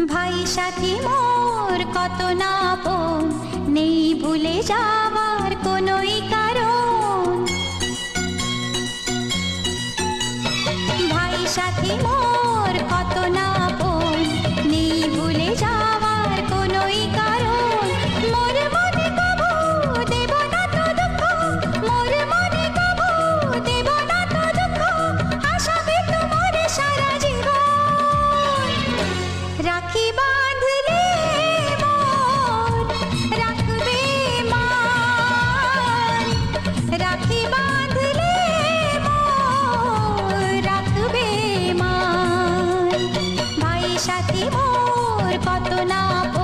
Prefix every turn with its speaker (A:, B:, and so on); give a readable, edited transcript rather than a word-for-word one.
A: ভাই সাথী মোর কত না আপন, নেই ভুলে যাওয়ার কোনোই কারণ। ভাই সাথী মোর কত না আপন, নেই ভুলে যাওয়ার কোনোই কারণ। মোর মনে কবু দেব না তো দুঃখ, মোর মনে কবু দেব না তো দুঃখ, আশাবে তোমার সারা জীবন। রাখি বাঁধলে মোর রাখবে মান, রাখি বাঁধলে মোর রাখবে মান। ভাই সাথী মোর কত না আপন,